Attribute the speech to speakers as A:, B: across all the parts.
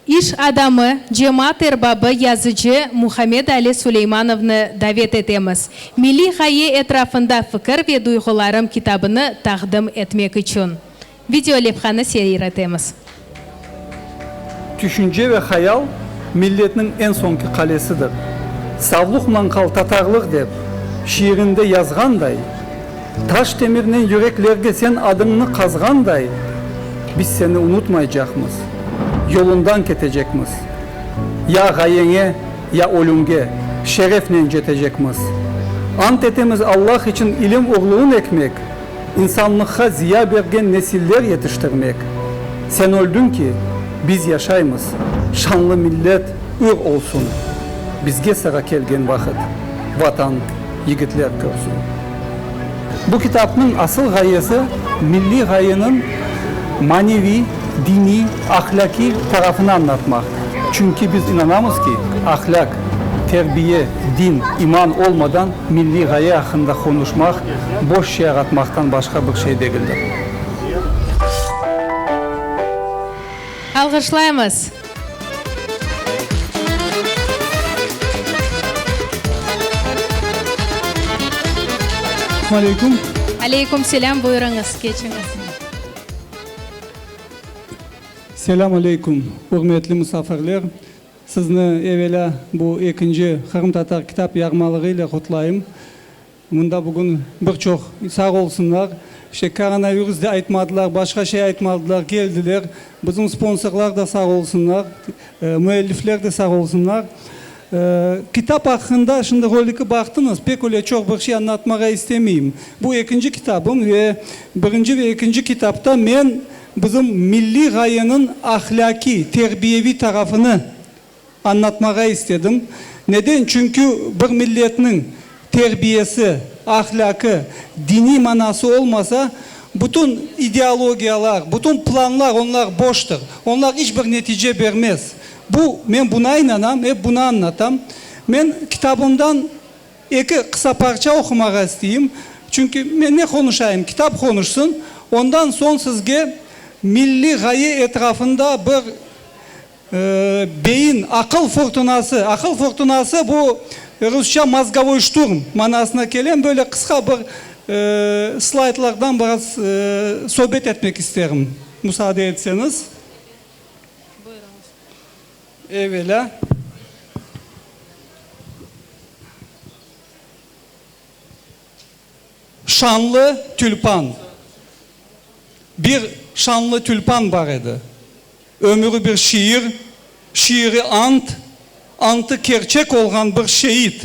A: İş adamı, cemaat erbabı, yazıcı Muhammed Ali Süleymanov'nu davet etemiz. Milli Gaye etrafında fikir ve duygularım kitabını takdim etmek için. Video levhanı seyretemiz.
B: Düşünce ve hayal milletinin en sonki kalesidir. Savlukla kal tatarlık dep şiirinde yazganday, taş demirle yüreklerge sen adını kazganday, biz seni unutmayacakmız, yolundan ketecekmiz. Ya gayene ya ölümge şerefle jetecekmiz. Ant etemiz Allah için ilim uğurluğun ekmek, insanlığa ziya bergen nesiller yetiştirmek. Sen öldün ki biz yaşaymız, şanlı millet ür olsun. Bizge sıra kelgen vakit, vatan, yigitler körsün. Bu kitapның asıl gayesi milli gayenin manevi, dini, ahlaki tarafını anlatmak. Çünkü biz inanamız ki ahlak, terbiye, din, iman olmadan milli gaye hakkında konuşmak, boş şey yaratmaktan başka bir şey değildir.
A: Alkışlayamız.
B: Aleyküm.
A: Aleyküm selam, buyurunuz, geçiniz.
B: Selam aleyküm, hürmetli misafirler. Sizni evvela bu ikinci Kırım Tatar kitap yarmalığıyla kutlayayım. Bunda bugün birçok sağ olsunlar. İşte koronavirüs de aytmadılar, başka şey aytmadılar, geldiler. Bizim sponsorlar da sağ olsunlar, müellifler de sağ olsunlar. Kitap hakkında şimdi roliki baktınız, pek öyle çok bir şey anlatmaya istemeyeyim. Bu ikinci kitabım ve birinci ve ikinci kitapta ben bizim milli gayenin ahlaki, terbiyevi tarafını anlatmaya istedim. Neden? Çünkü bir milletin terbiyesi, ahlakı, dini manası olmasa bütün ideologiyalar, bütün planlar onlar boştur. Onlar hiçbir netice vermez. Ben buna inanam, hep buna anlatam. Ben kitabımdan iki kısa parça okumaya isteyeyim. Çünkü ben ne konuşayım? Kitap konuşsun. Ondan son sizge milli gaye etrafında bir beyin, akıl fırtınası bu Rusça mozgovой штурм manasına gelen böyle kısa bir slaytlardan biraz sohbet etmek isterim. Müsaade etseniz. Evvela şanlı tülpan. Bir şanlı tülpan var idi. Ömrü bir şiir, şiiri ant, antı gerçek olan bir şehit.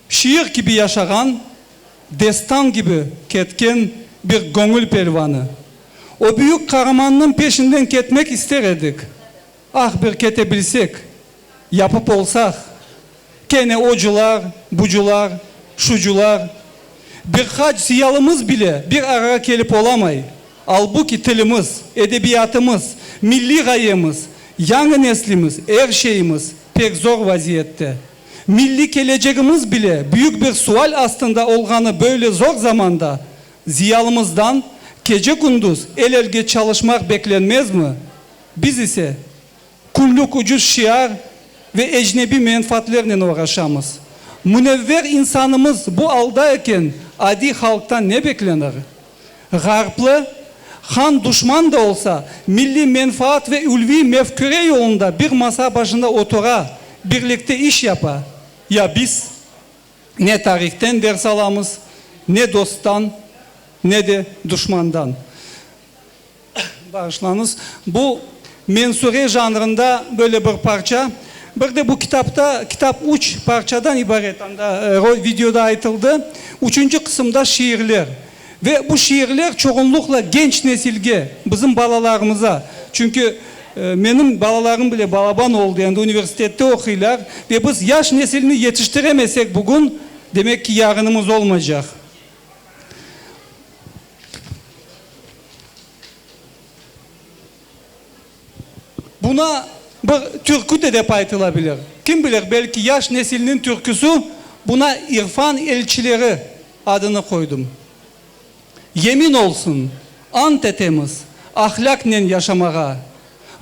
B: Şiir gibi yaşayan, destan gibi ketken bir gönül pelvanı. O büyük kahramanın peşinden ketmek isterdik. Ah bir ketebilsek, yapıp olsak, gene ocular, bucular, şucular, birkaç ziyalımız bile bir araya gelip olamay. Halbuki tilimiz, edebiyatımız, milli gayemiz, yeni neslimiz, her şeyimiz pek zor vaziyette. Milli geleceğimiz bile büyük bir sual aslında olganı böyle zor zamanda ziyalımızdan gece gündüz el elge çalışmak beklenmez mi? Biz ise kulluk ucuz şiar ve ecnebi menfaatlerle uğraşamız. Münevver insanımız bu aldayken adi halktan ne beklenir? Garplı, han düşman da olsa milli menfaat ve ulvi mefküre yolunda bir masa başında otura, birlikte iş yapa. Ya biz ne tarihten ders alamız, ne dosttan, ne de düşmandan. Bağışlanız. Bu mensure janrında böyle bir parça. Bir de bu kitapta, kitap 3 parçadan ibaret. Videoda aytıldı. 3. kısımda şiirler. Ve bu şiirler çoğunlukla genç nesilge, bizim balalarımıza. Çünkü benim balalarım bile balaban oldu, yani üniversitede okuyorlar. Ve biz yaş neslini yetiştiremesek bugün, demek ki yarınımız olmayacak. Buna bir türkü de aytılabilir. Kim bilir, belki yaş neslinin türküsü, buna irfan elçileri adını koydum. Yemin olsun, ant etemiz, ahlakla yaşamaya,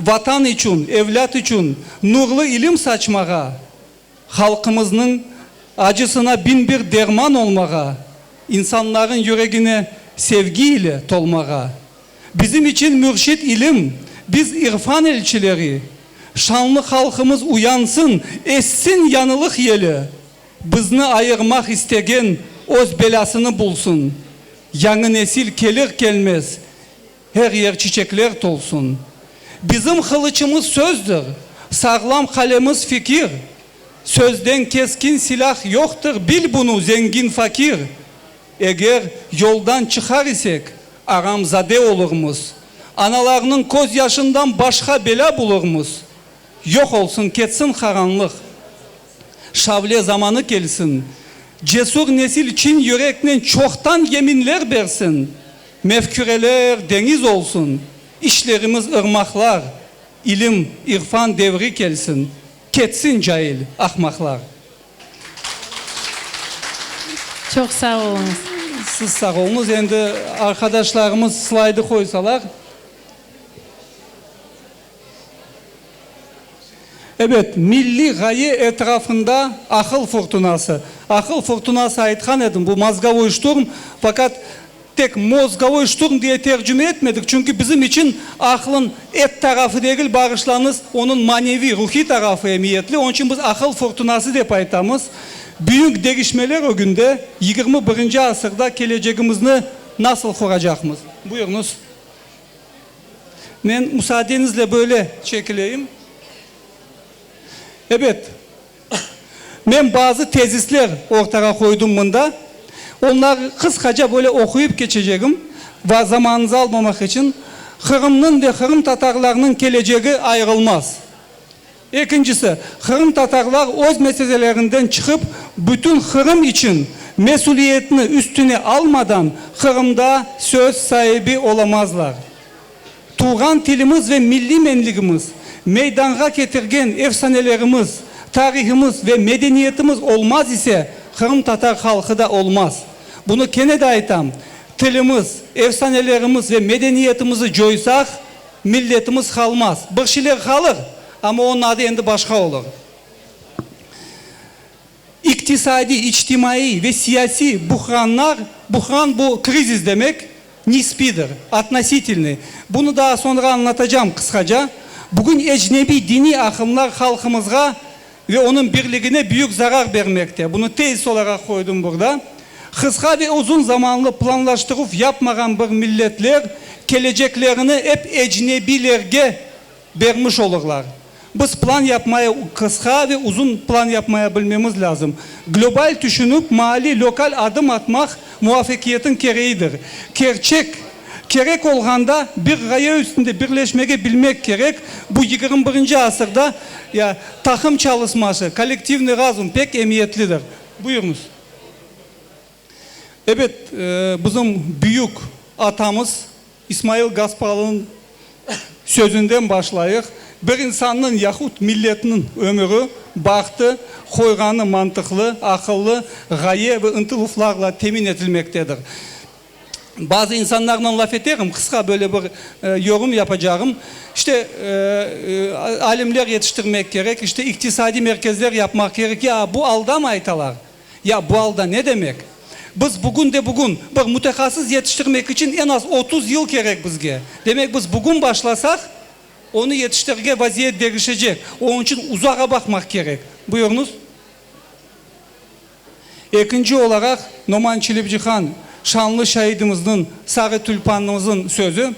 B: vatan için, evlat için nurlu ilim saçmağa, halkımızın acısına bin bir derman olmağa, insanların yüreğine sevgiyle tolmağa, bizim için mürşit ilim, biz irfan elçileri, şanlı halkımız uyansın, essin yanılık yeli, bizni ayırmak istegen öz belasını bulsun, yanı nesil gelir gelmez, her yer çiçekler tolsun. Bizim kılıçımız sözdür, sağlam kalemiz fikir, sözden keskin silah yoktur, bil bunu zengin fakir. Eğer yoldan çıkar isek aramzade olurmuz, analarının koz yaşından başka bela bulurmuz. Yok olsun ketsin karanlık, şavle zamanı gelsin, cesur nesil için yürekten çoktan yeminler versin. Mefküreler deniz olsun, işlerimiz ırmaklar, ilim, irfan devri gelsin, ketsin cahil ahmaklar.
A: Çok sağ olunuz.
B: Siz sağ olunuz. Endi arkadaşlarımız slaydı koysalar. Evet, milli gaye etrafında akıl fırtınası. Akıl fırtınası aytkan edim, bu mozgovой штурм, fakat tek mozgovой штурм diye tercüme etmedik. Çünkü bizim için aklın et tarafı değil, bağışlanız onun manevi, ruhi tarafı emniyetli. Onun için biz akıl fırtınası deyip aytamız. Büyük değişmeler o günde 21. asırda geleceğimizi nasıl kuracağımız? Buyurunuz. Ben müsaadenizle böyle çekileyim. Evet. Ben bazı tezisler ortaya koydum bunda. Onları kısaca böyle okuyup geçeceğim. Ve zamanınızı almamak için. Kırım'ın ve Kırım Tatarlarının geleceği ayrılmaz. İkincisi, Kırım Tatarlar öz meselelerinden çıkıp bütün Kırım için mesuliyetini üstüne almadan Kırım'da söz sahibi olamazlar. Tuğan dilimiz ve milli menliğimiz, meydana getirgen efsanelerimiz, tarihimiz ve medeniyetimiz olmaz ise Kırım Tatar halkı da olmaz. Bunu kene de aytam. Tilimiz, efsanelerimiz ve medeniyetimizi joysak milletimiz kalmaz. Bir şeyler kalır ama onun adı endi başka olur. İktisadi, içtimai ve siyasi buhranlar, buhran bu kriz demek, nispidir, относительный. Bunu daha sonra anlatacağım kısaca. Bugün ecnebi dini akımlar halkımıza ve onun birliğine büyük zarar vermekte. Bunu tesis olarak koydum burada. Kısa ve uzun zamanlı planlaştırıp yapmayan bir milletler geleceklerini hep ecnebilerge vermiş olurlar. Biz plan yapmaya, kısa ve uzun plan yapmaya bilmemiz lazım. Global düşünüp mali, lokal adım atmak muvaffakiyetin gereğidir. Gerek olganda bir gaye üstünde birleşmeye bilmek gerek. Bu 21. asırda ya takım çalışması, kolektivni razum pek emniyetlidir. Buyurunuz. Evet, bizim büyük atamız İsmail Gaspalı'nın sözünden başlayık. Bir insanın yahut milletinin ömrü, baktı, koyganı mantıklı, akıllı, gaye ve ıntılıflarla temin edilmektedir. Bazı insanlarla laf ederim, kısa böyle bir yorum yapacağım. İşte alimler yetiştirmek gerek, işte iktisadi merkezler yapmak gerek. Ya bu alda mı aytalar? Ya bu alda ne demek? Biz bugün bir mütehassıs yetiştirmek için en az 30 yıl gerek bizge. Demek biz bugün başlasak onu yetiştirge vaziyet değişecek. Onun için uzağa bakmak gerek. Buyurunuz. İkinci olarak Noman Çilibcihan, şanlı şehidimizin, sarı tülpanımızın sözü.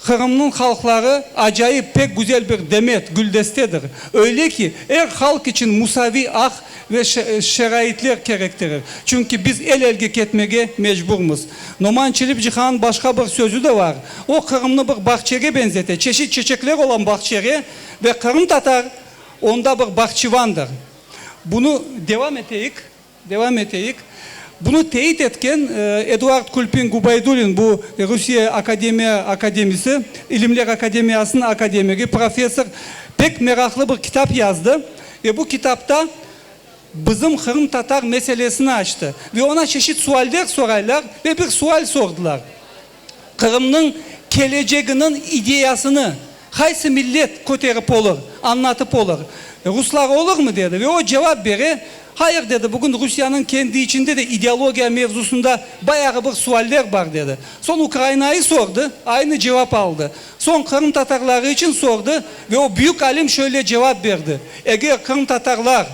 B: Kırım'ın halkları acayip pek güzel bir demet, güldestedir. Öyle ki her halk için musavi ak ve şeraitler gerektirir. Çünkü biz el elge ketmeye mecburmuz. Noman Çilibcihan başka bir sözü de var. O Kırım'ını bir bahçeye benzete, çeşit çiçekler olan bahçeye ve Kırım Tatar onda bir bahçıvandır. Bunu devam eteyik. Bunu teyit etken Eduard Kulpin Gubaydulin, bu Rusya Akademisi, İlimler Akademiyası'nın akademiki, profesör pek meraklı bir kitap yazdı. Ve bu kitapta bizim Kırım Tatar meselesini açtı. Ve ona çeşit sualler sorarlar ve bir sual sordular. Kırım'ın geleceğinin ideyasını Haysi millet koterip olur, anlatıp olur. Ruslar olur mu dedi ve o cevap veri. Hayır dedi, bugün Rusya'nın kendi içinde de ideolojiya mevzusunda bayağı bir sualler var dedi. Son Ukrayna'yı sordu, aynı cevap aldı. Son Kırım Tatarları için sordu ve o büyük alim şöyle cevap verdi. Eğer Kırım Tatarlar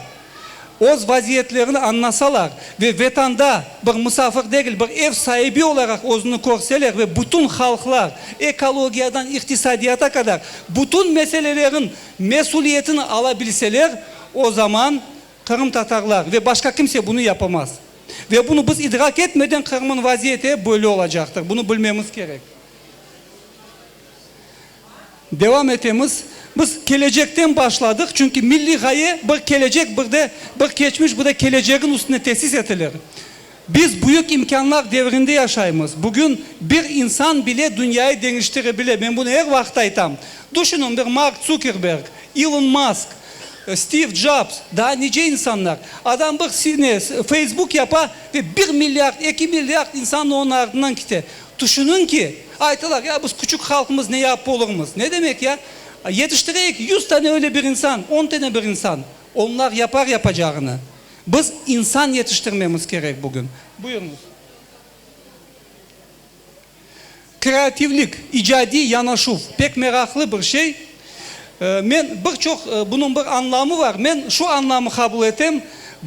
B: öz vaziyetlerini anlasalar ve vatanda bir misafir değil, bir ev sahibi olarak özünü korseler ve bütün halklar ekologiyadan iktisadiyata kadar bütün meselelerin mesuliyetini alabilseler, o zaman Kırım Tatarlar ve başka kimse bunu yapamaz. Ve bunu biz idrak etmeden Kırım'ın vaziyeti böyle olacaktır. Bunu bilmemiz gerek. Devam etemiz. Biz gelecekten başladık. Çünkü milli gaye bir gelecek, bir geçmiş, bir de geleceğin üstüne tesis edilir. Biz büyük imkanlar devrinde yaşayımız. Bugün bir insan bile dünyayı değiştirebilir. Ben bunu her vakit aytam. Düşünün bir Mark Zuckerberg, Elon Musk, Steve Jobs, daha nice insanlar. Adam bir Facebook yapar ve 1 milyar, 2 milyar insan onun ardından gider. Düşünün ki, aytılar ya biz küçük halkımız ne yapı oluruz? Ne demek ya? Yetiştireyik 100 tane öyle bir insan, 10 tane bir insan. Onlar yapar yapacağını. Biz insan yetiştirmemiz gerek bugün. Buyurunuz. Kreativlik, icadi yanaşuf pek meraklı bir şey. Men birçok bunun bir anlamı var. Men şu anlamı kabul etem.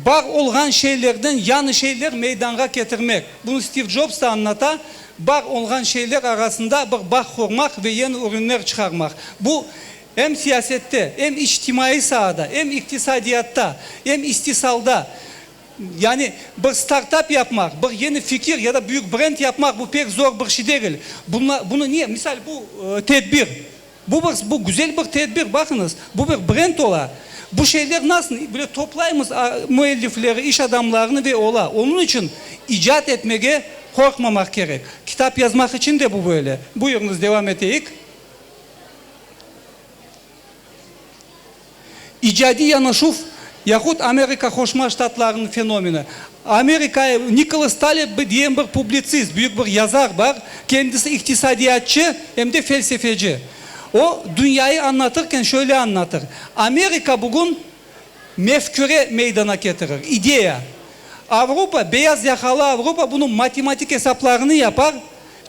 B: Var olan şeylerden yanı şeyler meydana getirmek. Bunu Steve Jobs da anlata. Var olan şeyler arasında bir bağ kurmak ve yeni ürünler çıkarmak. Bu hem siyasette, hem içtimai sahada, hem iktisadiyatta, hem istisalda. Yani bir startup yapmak, bir yeni fikir ya da büyük brand yapmak bu pek zor bir şey değil. Bunu niye? Misal bu tedbir. Bu güzel bir tedbir, bakınız. Bu bir brand ola. Bu şeyler nasıl? Böyle toplayımız müellifleri, iş adamlarını ve ola. Onun için icat etmeye korkmamak gerek. Kitap yazmak için de bu böyle. Buyurunuz devam edeyik. İcadi yanaşuf yahut Amerika Koşma Ştatlarının fenomeni. Amerika'ya Nicholas Taleb diyen bir publisist, büyük bir yazar var. Kendisi iktisadiyatçı hem de felsefeci. O dünyayı anlatırken şöyle anlatır. Amerika bugün mefküre meydana getirir, ideya. Avrupa, beyaz yakalı Avrupa bunun matematik hesaplarını yapar.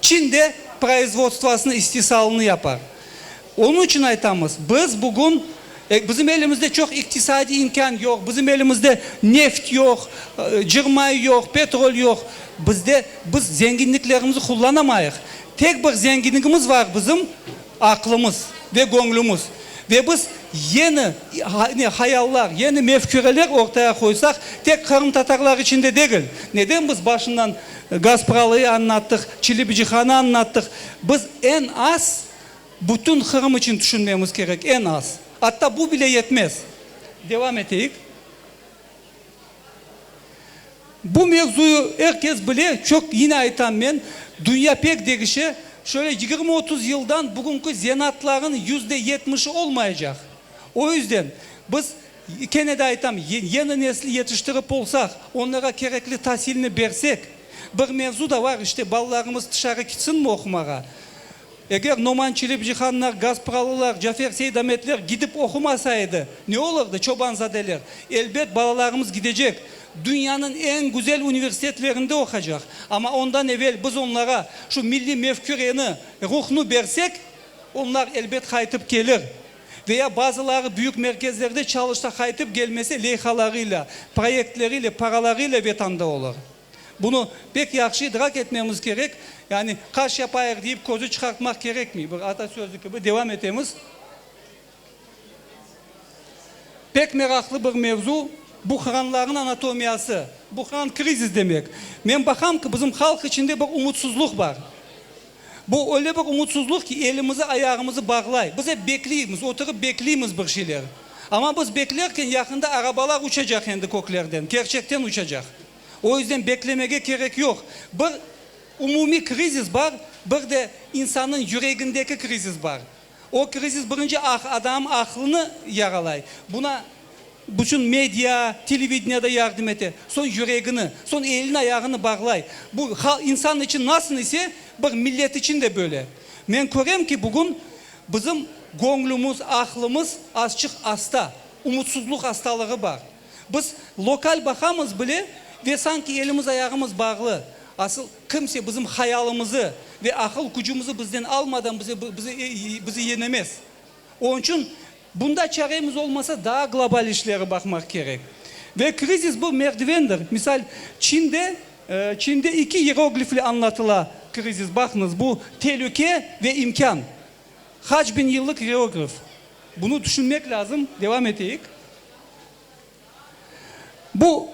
B: Çin de производствосunu, istisalını yapar. Onun için aytamız, biz bugün bizim elimizde çok iktisadi imkan yok. Bizim elimizde neft yok, cırmay yok, petrol yok. Biz zenginliklerimizi kullanamayız. Tek bir zenginliğimiz var bizim, aklımız ve gönlümüz. Ve biz yeni hayaller, yeni mefküreler ortaya koysak tek Kırım Tatarlar içinde değil. Neden biz başından Gazpralı'yı anlattık, Çilibicihan'ı anlattık. Biz en az bütün Kırım için düşünmemiz gerek, en az. Hatta bu bile yetmez. Devam edeyik. Bu mevzuyu herkes bile çok yine aytan ben. Dünya pek değişe. Şöyle 20-30 yıldan bugünkü zenatların %70'i olmayacak. O yüzden biz Kenne'de aytam yeni nesli yetiştirip olsak, onlara gerekli tahsilini versek, bir mevzu da var işte ballarımız dışarı gitsin mi okumaya? Eğer Noman Çilibicihanlar, Gazpralılar, Cafer Seydametler gidip okumasaydı ne olurdu çobanzadeler? Elbet balalarımız gidecek. Dünyanın en güzel üniversitelerinde okuyacak. Ama ondan evvel biz onlara şu milli mefküreni, ruhunu versek onlar elbet kayıtıp gelir. Veya bazıları büyük merkezlerde çalışta kayıtıp gelmesi leyhalarıyla, proyektleriyle, paralarıyla vatanda olur. Bunu pek yaxşı idrak etmemiz gerek. Yani kaş yapayır deyip kozu çıkartmak gerekmiyor. Bir atasözü gibi devam etemiz. Pek meraklı bir mevzu. Buhranların anatomiyası. Buhran kriz demek. Ben bakam ki bizim halk içinde bir umutsuzluk var. Bu öyle bir umutsuzluk ki elimizi ayağımızı bağlay. Biz hep bekliyoruz, oturup bekliyoruz bir şeyler. Ama biz beklerken yakında arabalar uçacak kendi koklerden. Gerçekten uçacak. O yüzden beklemeye gerek yok. Bir umumi kriz var, bir de insanın yüreğindeki kriz var. O kriz birinci adam aklını yaralay. Buna bütün medya, televizyonda yardım ete. Son yüreğini, son elini ayağını bağlay. Bu insan için nasıl ise bir millet için de böyle. Ben görüyorum ki bugün bizim Gönlümüz, aklımız azıcık hasta. Umutsuzluk hastalığı var. Biz lokal bakamız bile ve sanki elimiz ayağımız bağlı. Asıl kimse bizim hayalimizi ve akıl gücümüzü bizden almadan bizi yenemez. Onun için bunda çaremiz olmasa daha global işlere bakmak gerek. Ve kriz bu merdivendir. Misal Çin'de 2 hieroglifle anlatıla kriz. Bakınız bu tehlike ve imkan. Kaç bin yıllık hieroglif. Bunu düşünmek lazım. Devam edeyik. Bu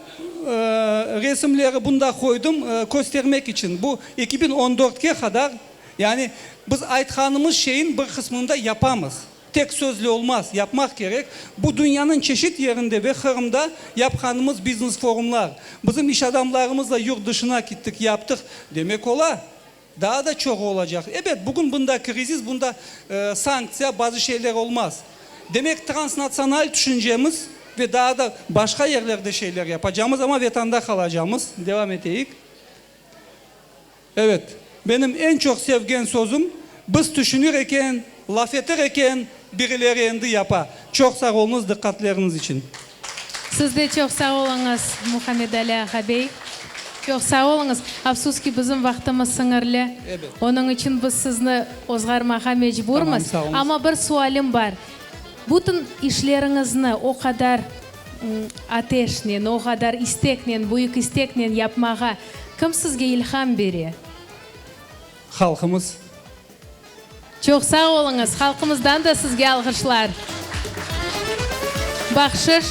B: resimleri bunda koydum göstermek için. Bu 2014'e kadar yani biz aytkanımız şeyin bir kısmında yapamız. Tek sözlü olmaz. Yapmak gerek. Bu dünyanın çeşit yerinde ve Kırım'da yapkanımız business forumlar. Bizim iş adamlarımızla yurt dışına gittik, yaptık. Demek ola. Daha da çok olacak. Evet bugün bunda kriz, bunda sanksiya bazı şeyler olmaz. Demek transnasyonal düşüncemiz ve daha da başka yerlerde şeyler yapacağımız ama vatanda kalacağımız. Devam edeyik. Evet. Benim en çok sevdiğim sözüm biz düşünürken, laf ederken birileri endi yapa. Çok sağ olunuz dikkatleriniz için.
A: Siz de çok sağ olunuz Muhammed Ali Ağa Bey. Çok sağ olunuz. Afsus ki bizim vaktimiz sınırlı.
B: Evet.
A: Onun için biz sizni ozgarmağa mecburmuz.
B: Tamam,
A: ama bir sualim var. Bütün işlerinizni o kadar ateşnen, o kadar isteknen, büyük isteknen yapmağa kim sizge ilham veriyor?
B: Halkımız.
A: Çok sağ olunuz. Halkımızdan da sizge alkışlar. Bakşış.